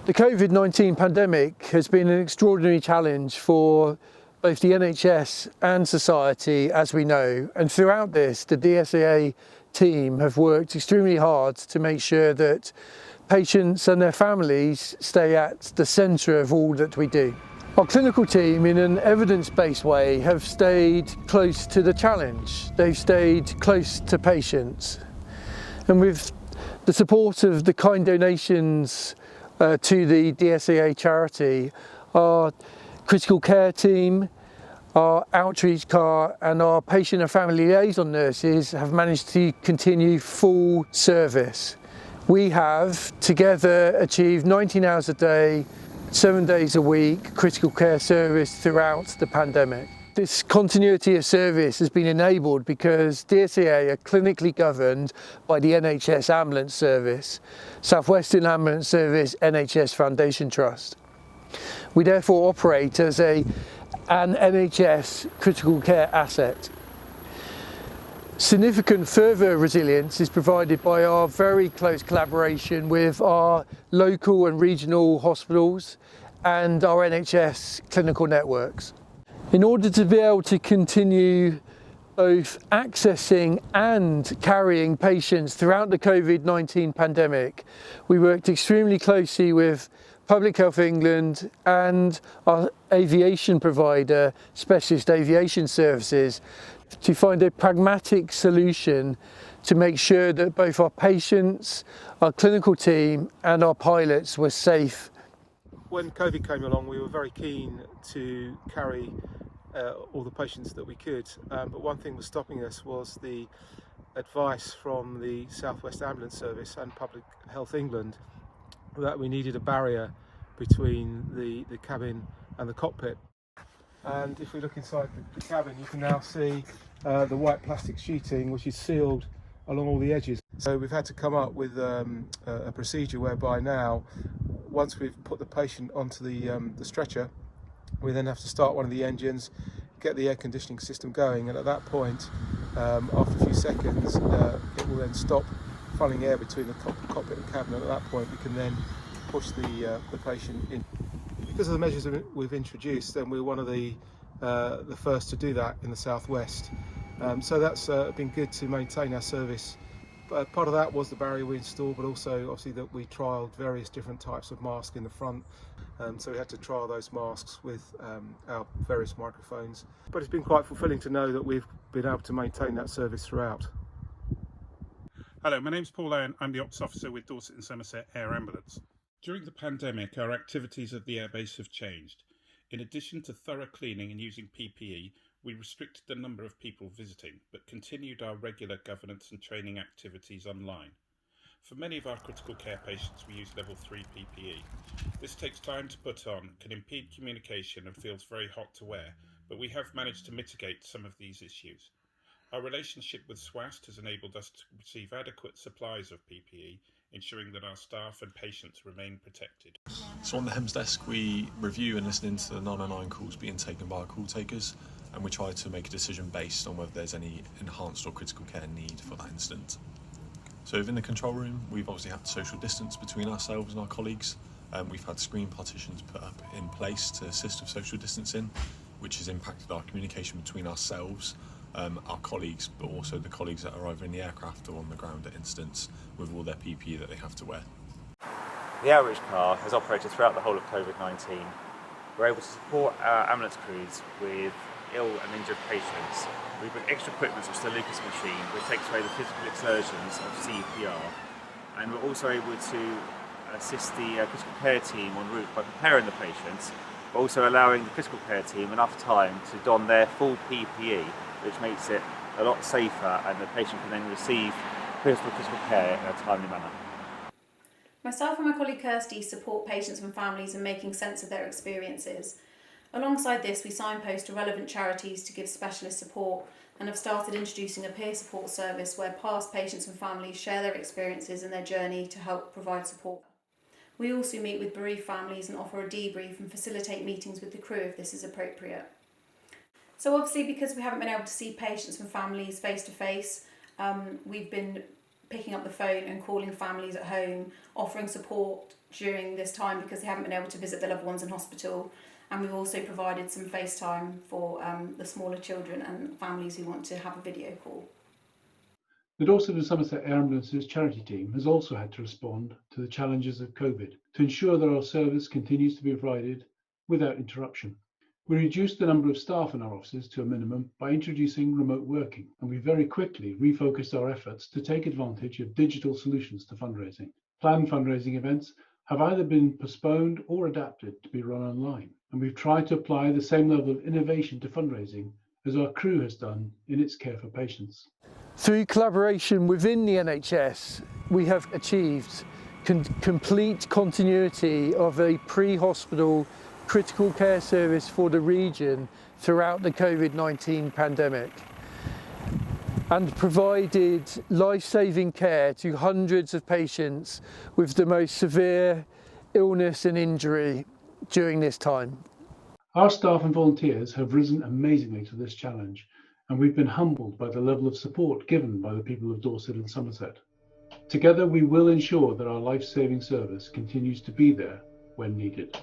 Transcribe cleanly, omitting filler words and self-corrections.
The COVID-19 pandemic has been an extraordinary challenge for both the NHS and society, as we know, and throughout this the DSAA team have worked extremely hard to make sure that patients and their families stay at the centre of all that we do. Our clinical team, in an evidence-based way, have stayed close to the challenge. They've stayed close to patients, and with the support of the kind donations to the DSAA charity, our critical care team, our outreach car and our patient and family liaison nurses have managed to continue full service. We have together achieved 19 hours a day, 7 days a week critical care service throughout the pandemic. This continuity of service has been enabled because DSAA are clinically governed by the NHS Ambulance Service, South Western Ambulance Service NHS Foundation Trust. We therefore operate as an NHS critical care asset. Significant further resilience is provided by our very close collaboration with our local and regional hospitals and our NHS clinical networks. In order to be able to continue both accessing and carrying patients throughout the COVID-19 pandemic, we worked extremely closely with Public Health England and our aviation provider, Specialist Aviation Services, to find a pragmatic solution to make sure that both our patients, our clinical team and our pilots were safe. When COVID came along, we were very keen to carry all the patients that we could, but one thing was stopping us was the advice from the South West Ambulance Service and Public Health England that we needed a barrier between the cabin and the cockpit. And if we look inside the cabin, you can now see the white plastic sheeting which is sealed along all the edges. So we've had to come up with a procedure whereby now, once we've put the patient onto the stretcher, we then have to start one of the engines, get the air conditioning system going, and at that point, after a few seconds, it will then stop funneling air between the cockpit and cabin, and at that point we can then push the patient in. Because of the measures we've introduced, then we're one of the first to do that in the southwest. So that's been good to maintain our service. Part of that was the barrier we installed, but also obviously that we trialled various different types of mask in the front. So we had to trial those masks with our various microphones. But it's been quite fulfilling to know that we've been able to maintain that service throughout. Hello, my name's Paul Owen. I'm the Ops Officer with Dorset and Somerset Air Ambulance. During the pandemic, our activities at the airbase have changed. In addition to thorough cleaning and using PPE, we restricted the number of people visiting, but continued our regular governance and training activities online. For many of our critical care patients, we use level 3 PPE. This takes time to put on, can impede communication and feels very hot to wear, but we have managed to mitigate some of these issues. Our relationship with SWAST has enabled us to receive adequate supplies of PPE, ensuring that our staff and patients remain protected. So on the HEMS desk, we review and listen into the 999 calls being taken by our call takers, and we try to make a decision based on whether there's any enhanced or critical care need for that incident. So within the control room, we've obviously had social distance between ourselves and our colleagues. We've had screen partitions put up in place to assist with social distancing, which has impacted our communication between ourselves, our colleagues, but also the colleagues that are either in the aircraft or on the ground at incidents with all their PPE that they have to wear. The outreach car has operated throughout the whole of COVID-19. We're able to support our ambulance crews with ill and injured patients. We bring extra equipment such as the Lucas machine, which takes away the physical exertions of CPR, and we're also able to assist the critical care team en route by preparing the patients, but also allowing the critical care team enough time to don their full PPE, which makes it a lot safer, and the patient can then receive critical care in a timely manner. Myself and my colleague Kirsty support patients and families in making sense of their experiences. Alongside this, we signpost to relevant charities to give specialist support and have started introducing a peer support service where past patients and families share their experiences and their journey to help provide support. We also meet with bereaved families and offer a debrief and facilitate meetings with the crew if this is appropriate. So obviously, because we haven't been able to see patients and families face to face, we've been picking up the phone and calling families at home, offering support during this time because they haven't been able to visit their loved ones in hospital. And we've also provided some FaceTime for the smaller children and families who want to have a video call. The Dorset and Somerset Air Ambulances charity team has also had to respond to the challenges of COVID to ensure that our service continues to be provided without interruption. We reduced the number of staff in our offices to a minimum by introducing remote working, and we very quickly refocused our efforts to take advantage of digital solutions to fundraising. Planned fundraising events have either been postponed or adapted to be run online, and we've tried to apply the same level of innovation to fundraising as our crew has done in its care for patients. Through collaboration within the NHS, we have achieved complete continuity of a pre-hospital critical care service for the region throughout the COVID-19 pandemic, and provided life-saving care to hundreds of patients with the most severe illness and injury during this time. Our staff and volunteers have risen amazingly to this challenge, and we've been humbled by the level of support given by the people of Dorset and Somerset. Together we will ensure that our life-saving service continues to be there when needed.